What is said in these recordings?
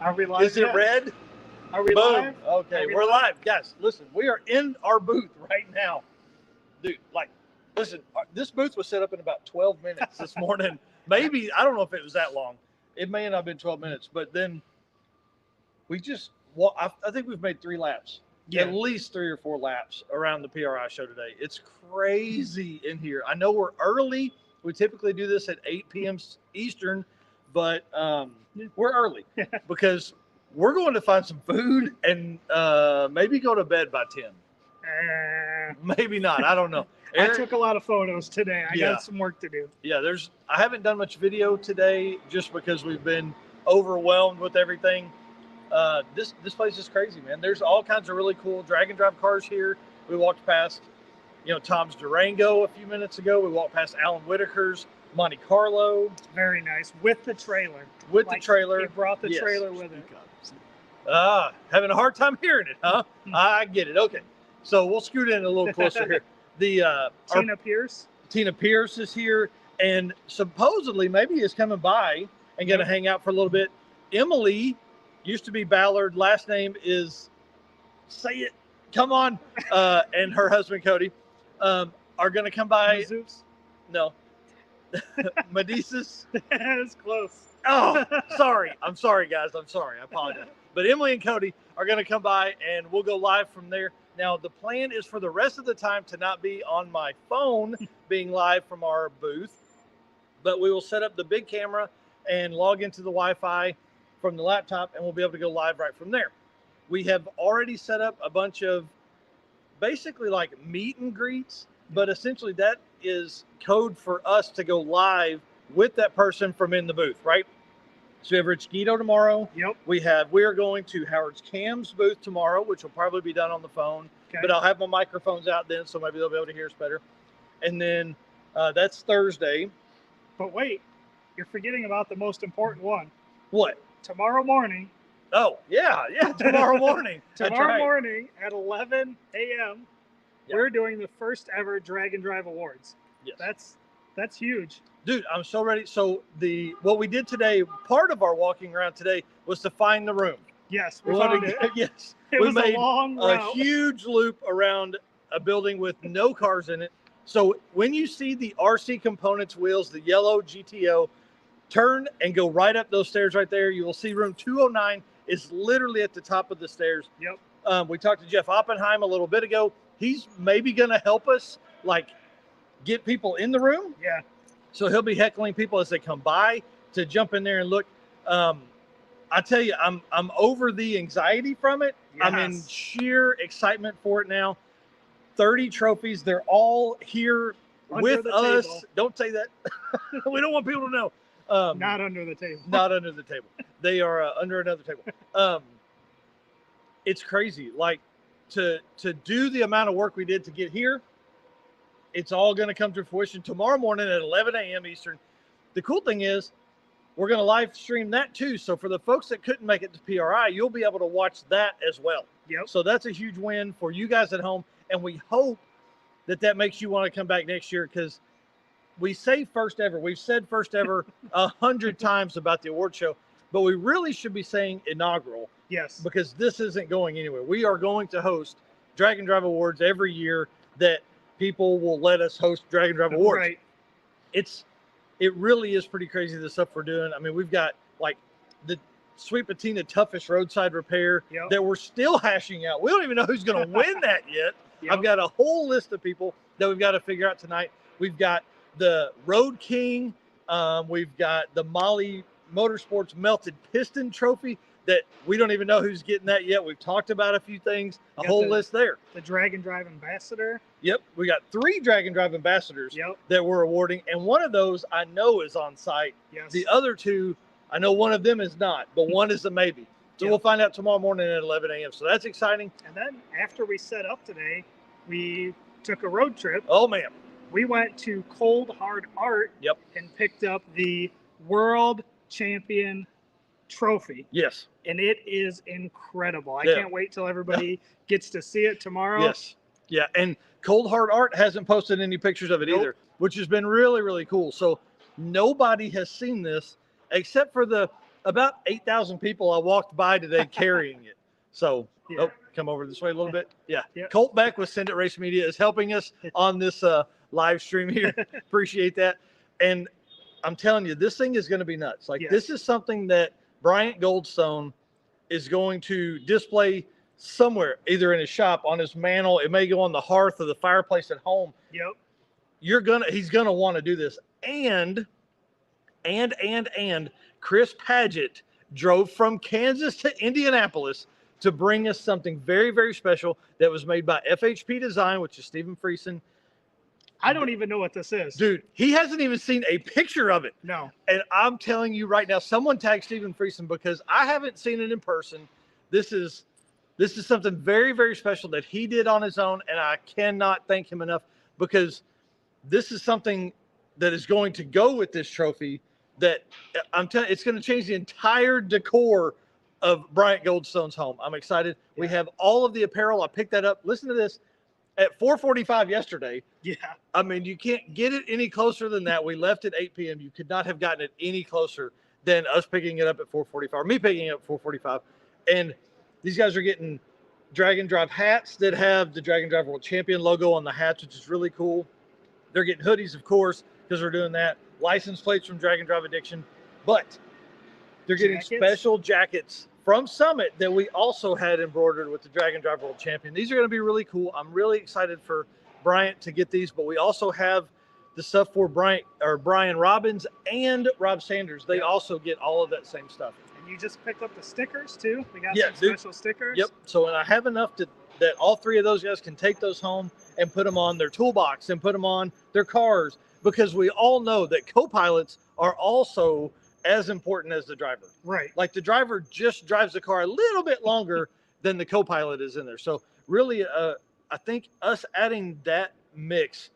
Are we live? Is it red? Are we Boom. live? Okay, we're live. Guys, listen, we are in our booth right now. Dude, listen, this booth was set up in about 12 minutes this morning. Maybe, I don't know if it was that long. It may not have been 12 minutes, but then we just, I think we've made 3 laps. Yeah. At least 3 or 4 laps around the PRI show today. It's crazy in here. I know we're early. We typically do this at 8 p.m. Eastern, but we're early because we're going to find some food and maybe go to bed by 10. Maybe not. I don't know. Eric, I took a lot of photos today. I got some work to do. Yeah, I haven't done much video today just because we've been overwhelmed with everything. This place is crazy, man. There's all kinds of really cool drag and drive cars here. We walked past, Tom's Durango a few minutes ago. We walked past Alan Whitaker's Monte Carlo. Very nice. With the trailer. With the trailer. He brought the trailer with it. Having a hard time hearing it, huh? I get it. Okay. So we'll scoot in a little closer here. Tina Pierce. Tina Pierce is here and supposedly maybe is coming by and going to hang out for a little bit. Emily used to be Ballard. Last name is, say it, come on. And her husband, Cody, are going to come by. Zeus? No. Medicis? It's close. Oh, sorry. I'm sorry, guys. I'm sorry. I apologize. But Emily and Cody are going to come by and we'll go live from there. Now, the plan is for the rest of the time to not be on my phone being live from our booth, but we will set up the big camera and log into the Wi-Fi from the laptop and we'll be able to go live right from there. We have already set up a bunch of basically like meet and greets, but essentially that is code for us to go live with that person from in the booth, right? So we have Rich Guido tomorrow. Yep. We are going to Howard's Cam's booth tomorrow, which will probably be done on the phone. Okay. But I'll have my microphones out then, so maybe they'll be able to hear us better. And then that's Thursday. But wait, you're forgetting about the most important one. What? Tomorrow morning. Oh, yeah, tomorrow morning. Tomorrow morning at 11 a.m., we're doing the first ever Drag and Drive Awards. Yes. That's huge. Dude, I'm so ready. So what we did today, part of our walking around today was to find the room. Yes, we found it. Yes. It was a long route. A huge loop around a building with no cars in it. So when you see the RC Components wheels, the yellow GTO, turn and go right up those stairs right there. You will see room 209 is literally at the top of the stairs. Yep. We talked to Jeff Oppenheim a little bit ago. He's maybe going to help us get people in the room. Yeah. So he'll be heckling people as they come by to jump in there and look. I tell you, I'm over the anxiety from it. Yes. I'm in sheer excitement for it now. 30 trophies. They're all here with us. Table. Don't say that. We don't want people to know. Not under the table. Not under the table. They are under another table. It's crazy. To do the amount of work we did to get here, it's all going to come to fruition tomorrow morning at 11 a.m. Eastern. The cool thing is we're going to live stream that too. So for the folks that couldn't make it to PRI, you'll be able to watch that as well. Yep. So that's a huge win for you guys at home. And we hope that makes you want to come back next year because we say first ever. We've said first ever 100 times about the award show, but we really should be saying inaugural. Yes. Because this isn't going anywhere. We are going to host Drag and Drive Awards every year that people will let us host Drag and Drive Awards. Right. It really is pretty crazy, the stuff we're doing. I mean, we've got the Sweet Patina Toughest Roadside Repair that we're still hashing out. We don't even know who's going to win that yet. Yep. I've got a whole list of people that we've got to figure out tonight. We've got the Road King. We've got the Molly Motorsports Melted Piston Trophy that we don't even know who's getting that yet. We've talked about a few things, a whole list there. The Drag and Drive Ambassador. Yep. We got 3 Drag and Drive Ambassadors that we're awarding. And one of those I know is on site. Yes. The other 2, I know one of them is not, but one is a maybe. So we'll find out tomorrow morning at 11 a.m. So that's exciting. And then after we set up today, we took a road trip. Oh, man. We went to Cold Hard Art and picked up the World Champion Trophy. Yes. And it is incredible. I can't wait till everybody gets to see it tomorrow. Yes. Yeah. And Cold Hard Art hasn't posted any pictures of it either, which has been really, really cool. So nobody has seen this except for the about 8,000 people I walked by today carrying it. So, Yeah. come over this way a little bit. Yeah. Yeah. Colt Beck with Send It Race Media is helping us on this live stream here. Appreciate that. And I'm telling you, this thing is going to be nuts. Like, Yes. this is something that Bryant Goldstone is going to display somewhere, either in his shop, on his mantle. It may go on the hearth of the fireplace at home. Yep. He's going to want to do this. And Chris Paget drove from Kansas to Indianapolis to bring us something very, very special that was made by FHP Design, which is Stephen Friesen. I don't even know what this is. Dude, he hasn't even seen a picture of it. No. And I'm telling you right now, someone tag Stephen Friesen, because I haven't seen it in person. This is something very, very special that he did on his own, and I cannot thank him enough, because this is something that is going to go with this trophy that I'm telling you, it's going to change the entire decor of Bryant Goldstone's home. I'm excited. Yeah. We have all of the apparel. I picked that up. Listen to this. At 4:45 yesterday. Yeah. I mean, you can't get it any closer than that. We left at 8 p.m. You could not have gotten it any closer than us picking it up at 4:45, or me picking it up at 4:45. And these guys are getting Dragon Drive hats that have the Dragon Drive World Champion logo on the hats, which is really cool. They're getting hoodies, of course, because we're doing that. License plates from Dragon Drive Addiction. But they're getting special jackets from Summit that we also had embroidered with the Dragon Drive World Champion. These are going to be really cool. I'm really excited for Bryant to get these, but we also have the stuff for Brian Robbins and Rob Sanders. They also get all of that same stuff. And you just picked up the stickers too? We got some special stickers? Yep. So, and I have enough that all three of those guys can take those home and put them on their toolbox and put them on their cars, because we all know that co-pilots are also as important as the driver. Right. Like, the driver just drives the car a little bit longer than the co-pilot is in there. So really, I think us adding that mix,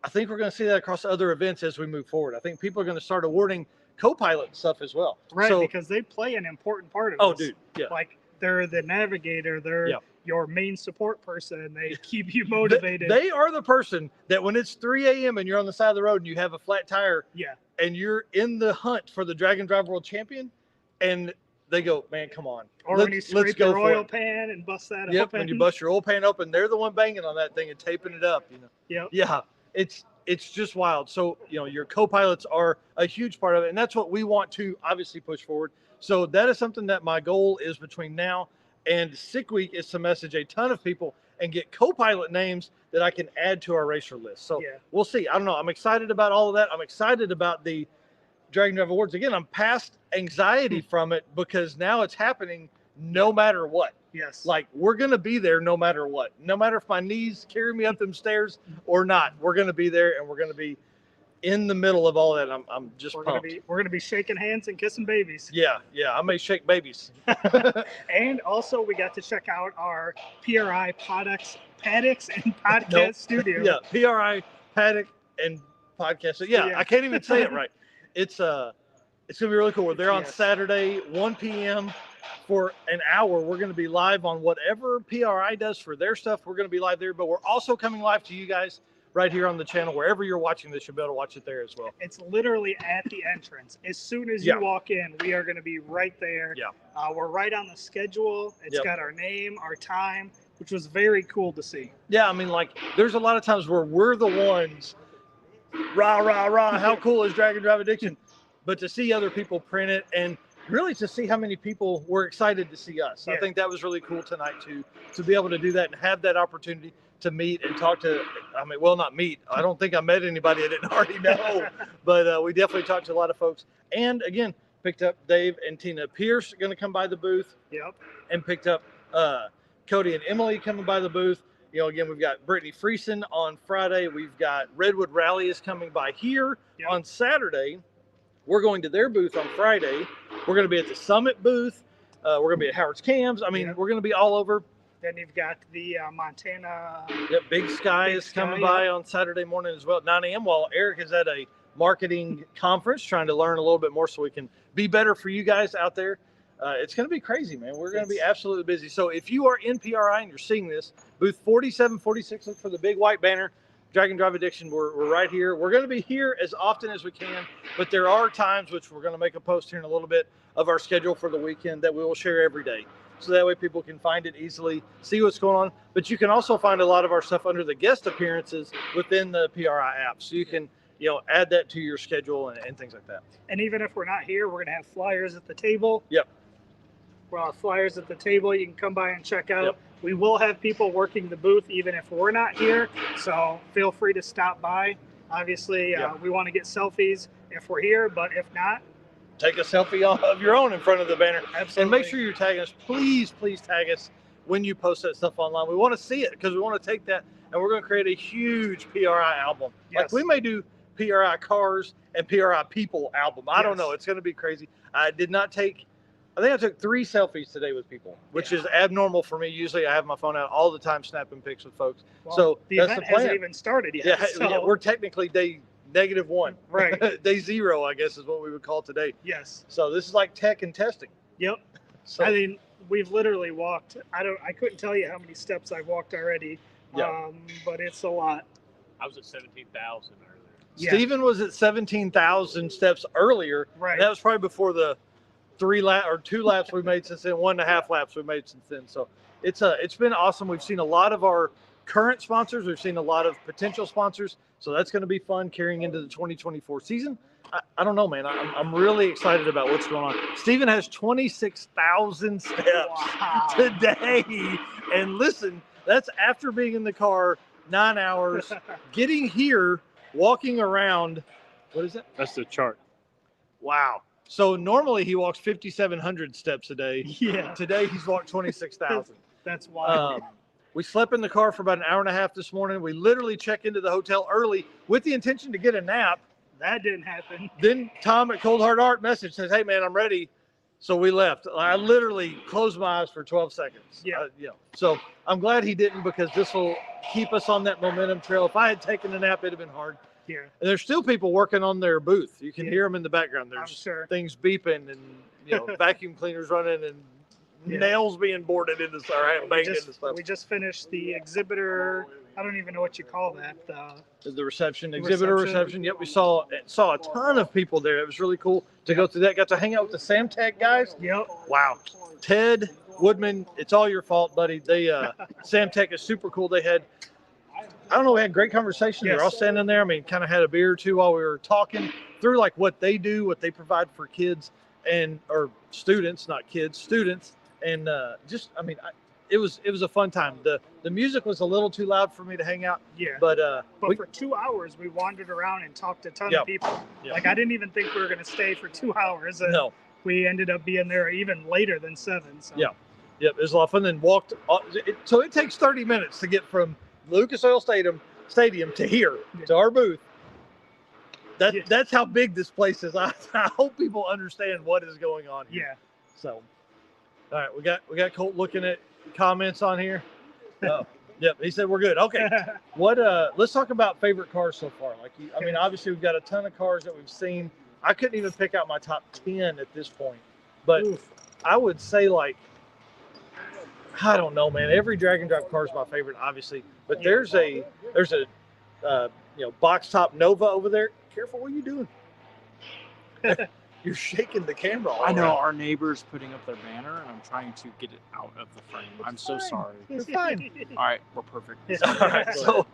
I think we're going to see that across other events as we move forward. I think people are going to start awarding co-pilot stuff as well. Right, so, because they play an important part of this. Oh, this. dude, yeah. Like, they're the navigator. They're your main support person. They keep you motivated. They are the person that when it's 3 a.m. and you're on the side of the road and you have a flat tire, and you're in the hunt for the Dragon Drive World Champion, and they go, man, come on. Or when you scrape your oil pan and bust that open. When you bust your oil pan open, they're the one banging on that thing and taping it up, you know. Yep. Yeah, it's just wild. So, you know, your co-pilots are a huge part of it, and that's what we want to obviously push forward. So that is something that my goal is between now and Sick Week, is to message a ton of people and get co-pilot names that I can add to our racer list. So we'll see. I don't know. I'm excited about all of that. I'm excited about the Dragon Drive Awards. Again, I'm past anxiety from it, because now it's happening no matter what. Yes. Like, we're going to be there no matter what. No matter if my knees carry me up them stairs or not, we're going to be there, and we're going to be in the middle of all that. I'm just pumped. We're gonna be shaking hands and kissing babies. Yeah, I may shake babies. And also, we got to check out our PRI paddocks and podcast studio. Yeah, PRI paddock and podcast. So I can't even say it right. It's gonna be really cool. We're there on Saturday, 1 p.m. for an hour. We're gonna be live on whatever PRI does for their stuff. We're gonna be live there, but we're also coming live to you guys right here on the channel. Wherever you're watching this, you'll be able to watch it there as well. It's literally at the entrance. As soon as you walk in, we are going to be right there. Yeah. We're right on the schedule. It's got our name, our time, which was very cool to see. Yeah, I mean, like, there's a lot of times where we're the ones, rah, rah, rah, how cool is Dragon Drive Addiction? But to see other people print it, and really to see how many people were excited to see us. I think that was really cool tonight, too, to be able to do that and have that opportunity to meet and talk to, not meet. I don't think I met anybody I didn't already know, but we definitely talked to a lot of folks. And again, picked up Dave and Tina Pierce going to come by the booth. Yep. And picked up Cody and Emily coming by the booth. You know, again, we've got Brittany Friesen on Friday. We've got Redwood Rally is coming by here on Saturday. We're going to their booth on Friday. We're going to be at the Summit booth. We're going to be at Howard's Cams. I mean, we're going to be all over. Then you've got the Montana. Yep, Big Sky is coming by on Saturday morning as well at 9 a.m. while Eric is at a marketing conference trying to learn a little bit more so we can be better for you guys out there. It's going to be crazy, man. We're going to be absolutely busy. So if you are in PRI and you're seeing this, booth 4746, look for the big white banner, Dragon Drive Addiction. We're right here. We're going to be here as often as we can, but there are times, which we're going to make a post here in a little bit, of our schedule for the weekend that we will share every day. So that way people can find it easily, see what's going on. But you can also find a lot of our stuff under the guest appearances within the PRI app. So you can, add that to your schedule and things like that. And even if we're not here, we're going to have flyers at the table. Yep. We'll have flyers at the table. You can come by and check out. Yep. We will have people working the booth even if we're not here. So feel free to stop by. Obviously, we want to get selfies if we're here, but if not, take a selfie of your own in front of the banner. Absolutely. And make sure you're tagging us. Please tag us when you post that stuff online. We want to see it because we want to take that and we're going to create a huge PRI album. Yes. Like we may do PRI cars and PRI people album. I don't know. It's going to be crazy. I think I took 3 selfies today with people, which is abnormal for me. Usually I have my phone out all the time snapping pics with folks. Well, so the that's event the plan. hasn't even started yet. Yeah, so. we're technically day -1. Right. Day 0, I guess, is what we would call today. Yes. So this is like tech and testing. Yep. So, I mean, we've literally walked. I couldn't tell you how many steps I've walked already. Yeah. But it's a lot. I was at 17,000 earlier. Yeah. Steven was at 17,000 steps earlier. Right. And that was probably before the 2 laps we made since then, 1.5 laps we made since then. So it's been awesome. We've seen a lot of our current sponsors. We've seen a lot of potential sponsors. So that's going to be fun carrying into the 2024 season. I don't know, man. I'm really excited about what's going on. Steven has 26,000 steps today. And listen, that's after being in the car 9 hours, getting here, walking around. What is it? That's the chart. Wow. So normally he walks 5,700 steps a day. Yeah. Today he's walked 26,000. That's wild. We slept in the car for about an hour and a half this morning. We literally checked into the hotel early with the intention to get a nap. That didn't happen. Then Tom at Cold Hard Art message says, "Hey man, I'm ready." So we left. I literally closed my eyes for 12 seconds. Yeah. So I'm glad he didn't because this will keep us on that momentum trail. If I had taken a nap, it'd have been hard. Yeah. And there's still people working on their booth. You can hear them in the background. I'm There's sure. things beeping and vacuum cleaners running and nails being boarded into banged into stuff. We just finished the exhibitor. I don't even know what you call that. The reception, exhibitor reception. Yep, we saw a ton of people there. It was really cool to go through that. Got to hang out with the Samtech guys. Yep. Wow. Ted Woodman, it's all your fault, buddy. They Samtech is super cool. They had, I don't know, we had great conversations. Yes. They're all standing there. I mean, kind of had a beer or two while we were talking through like what they do, what they provide for kids or students, not kids, students. And it was a fun time. The music was a little too loud for me to hang out. Yeah. But for 2 hours, we wandered around and talked to a ton of people. Yeah. Like I didn't even think we were going to stay for 2 hours. And no. We ended up being there even later than 7. So. Yeah. Yep. It was a lot of fun. Then walked. So it takes 30 minutes to get from Lucas Oil Stadium to here to our booth. That's how big this place is. I hope people understand what is going on here. Yeah. So. All right, we got Colt looking at comments on here. Oh, yep, he said we're good. Okay, let's talk about favorite cars so far. I mean, obviously we've got a ton of cars that we've seen. I couldn't even pick out my top 10 at this point, but I would say I don't know, man. Every drag and drop car is my favorite, obviously, but there's a box top Nova over there. Careful, what are you doing? You're shaking the camera. I know our neighbor's putting up their banner, and I'm trying to get it out of the frame. I'm so sorry. You're fine. All right, we're perfect. All right, so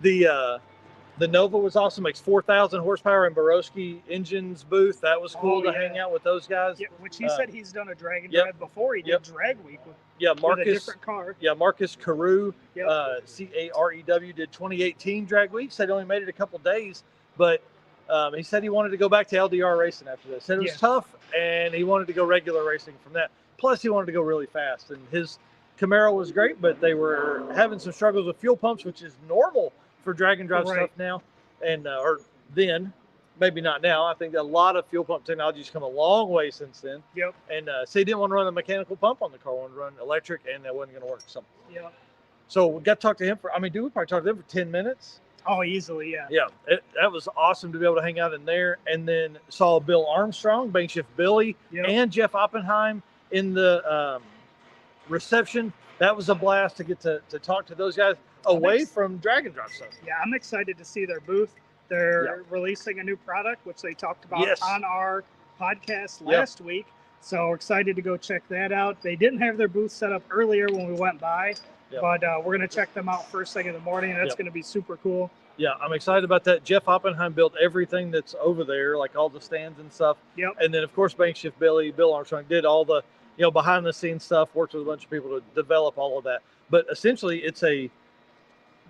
the Nova was awesome. Makes 4,000 horsepower in Borowski Engines booth. That was cool to hang out with those guys. Yeah, which he said he's done a drag and drive before. He did Drag Week with Marcus, a different car. Yeah, Marcus Carew, Yep. Carew, did 2018 Drag Week. Said he only made it a couple days, but he said he wanted to go back to LDR racing after that. Said it was tough, and he wanted to go regular racing from that. Plus, he wanted to go really fast. And his Camaro was great, but they were having some struggles with fuel pumps, which is normal for drag and drive stuff now, and or then, maybe not now. I think a lot of fuel pump technology's come a long way since then. Yep. And so he didn't want to run a mechanical pump on the car, wanted to run electric, and that wasn't going to work. So we got to talk to him we probably talked to him for 10 minutes. Oh, easily, yeah. Yeah, that was awesome to be able to hang out in there. And then saw Bill Armstrong, Bank Shift Billy, and Jeff Oppenheim in the reception. That was a blast to get to talk to those guys away from drag and drop stuff. Yeah, I'm excited to see their booth. They're releasing a new product, which they talked about on our podcast last week. So we're excited to go check that out. They didn't have their booth set up earlier when we went by, but we're going to check them out first thing in the morning. That's going to be super cool. Yeah, I'm excited about that. Jeff Oppenheim built everything that's over there, like all the stands and stuff. Yep. And then, of course, Bankshift Bill Armstrong did all the, behind the scenes stuff, worked with a bunch of people to develop all of that. But essentially, it's a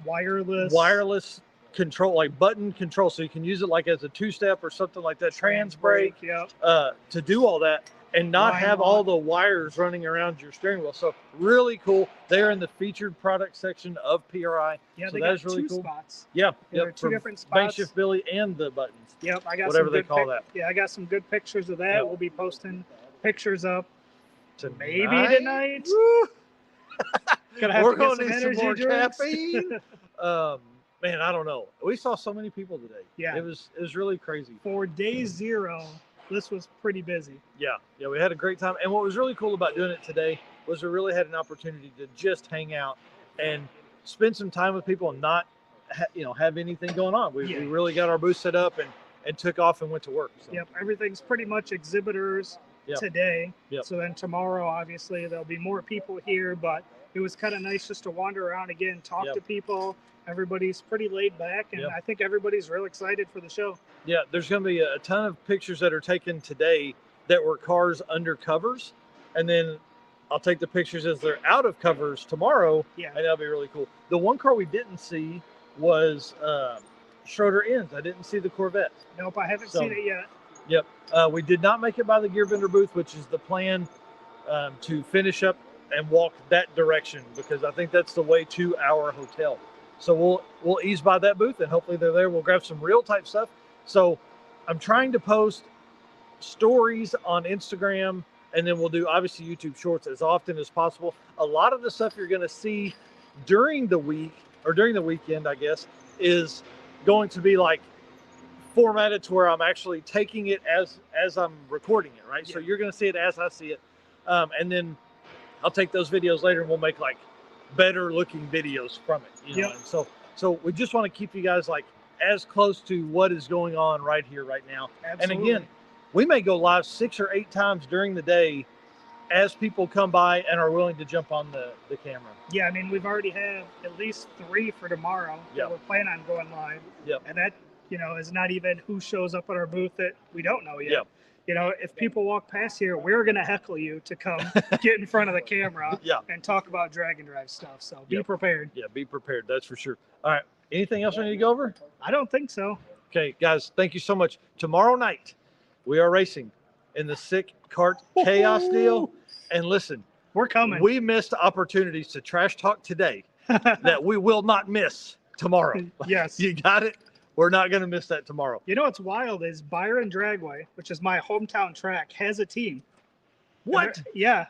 wireless control, like button control. So you can use it like as a two-step or something like that, trans brake, to do all that and not have all the wires running around your steering wheel. So really cool. They're in the featured product section of PRI. Yeah, so they that is got really two cool. spots. Yeah, there are two different spots. Bankshift Billy and the buttons. Yep, I got whatever some they good call that. Yeah, I got some good pictures of that. Yep. We'll be posting pictures up maybe tonight. We're going to need some more caffeine. Man, I don't know. We saw so many people today. Yeah, it was really crazy. For day 0, this was pretty busy. Yeah, we had a great time. And what was really cool about doing it today was we really had an opportunity to just hang out and spend some time with people and not, have anything going on. We really got our booth set up and took off and went to work. So. Yep, everything's pretty much exhibitors today. Yep. So then tomorrow, obviously, there'll be more people here, but it was kind of nice just to wander around again, talk to people. Everybody's pretty laid back, and I think everybody's real excited for the show. Yeah, there's going to be a ton of pictures that are taken today that were cars under covers, and then I'll take the pictures as they're out of covers tomorrow, and that'll be really cool. The one car we didn't see was Schroeder Inns. I didn't see the Corvette. Nope, I haven't seen it yet. Yep, we did not make it by the gear vendor booth, which is the plan to finish up and walk that direction, because I think that's the way to our hotel. So we'll ease by that booth, and hopefully they're there. We'll grab some real type stuff. So I'm trying to post stories on Instagram, and then we'll do obviously YouTube Shorts as often as possible. A lot of the stuff you're going to see during the week or during the weekend, I guess, is going to be like formatted to where I'm actually taking it as I'm recording it, right? So you're going to see it as I see it, and then I'll take those videos later, and we'll make like better looking videos from it, And so we just want to keep you guys like as close to what is going on right here, right now. Absolutely. And again, we may go live 6 or 8 times during the day as people come by and are willing to jump on the camera. Yeah, I mean, we've already had at least 3 for tomorrow that we're planning on going live. Yep. And that, is not even who shows up at our booth that we don't know yet. Yep. If people walk past here, we're going to heckle you to come get in front of the camera and talk about drag and drive stuff. So be prepared. Yeah, be prepared. That's for sure. All right. Anything else I need to go over? I don't think so. Okay, guys, thank you so much. Tomorrow night, we are racing in the Sick Cart Chaos deal. And listen, we're coming. We missed opportunities to trash talk today that we will not miss tomorrow. Yes. You got it? We're not going to miss that tomorrow. What's wild is Byron Dragway, which is my hometown track, has a team. What? Yeah.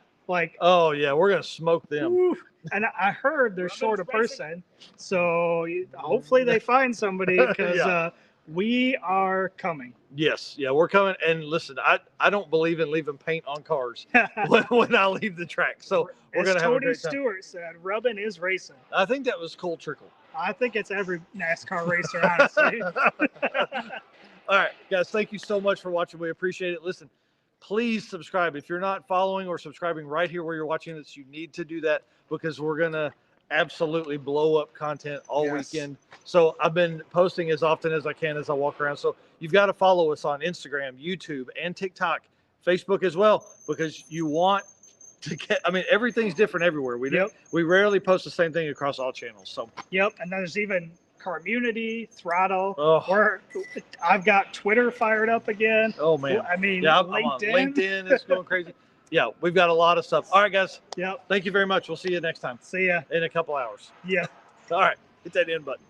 Oh, yeah. We're going to smoke them. Ooh. And I heard they're short a person. So hopefully they find somebody, because we are coming. Yes. Yeah, we're coming. And listen, I don't believe in leaving paint on cars when I leave the track. So we're going to have a great time. Tony Stewart said, rubbing is racing. I think that was Cole Trickle. I think it's every NASCAR racer, honestly. All right, guys, thank you so much for watching. We appreciate it. Listen, please subscribe. If you're not following or subscribing right here where you're watching this, you need to do that, because we're going to absolutely blow up content all weekend. So I've been posting as often as I can as I walk around. So you've got to follow us on Instagram, YouTube, and TikTok, Facebook as well, because you want to get, everything's different everywhere. We rarely post the same thing across all channels. So and there's even Community, Throttle. Oh. I've got Twitter fired up again. Oh man. LinkedIn. I'm on LinkedIn. It's going crazy. Yeah, we've got a lot of stuff. All right, guys. Thank you very much. We'll see you next time. See ya in a couple hours. Yeah. All right. Hit that end button.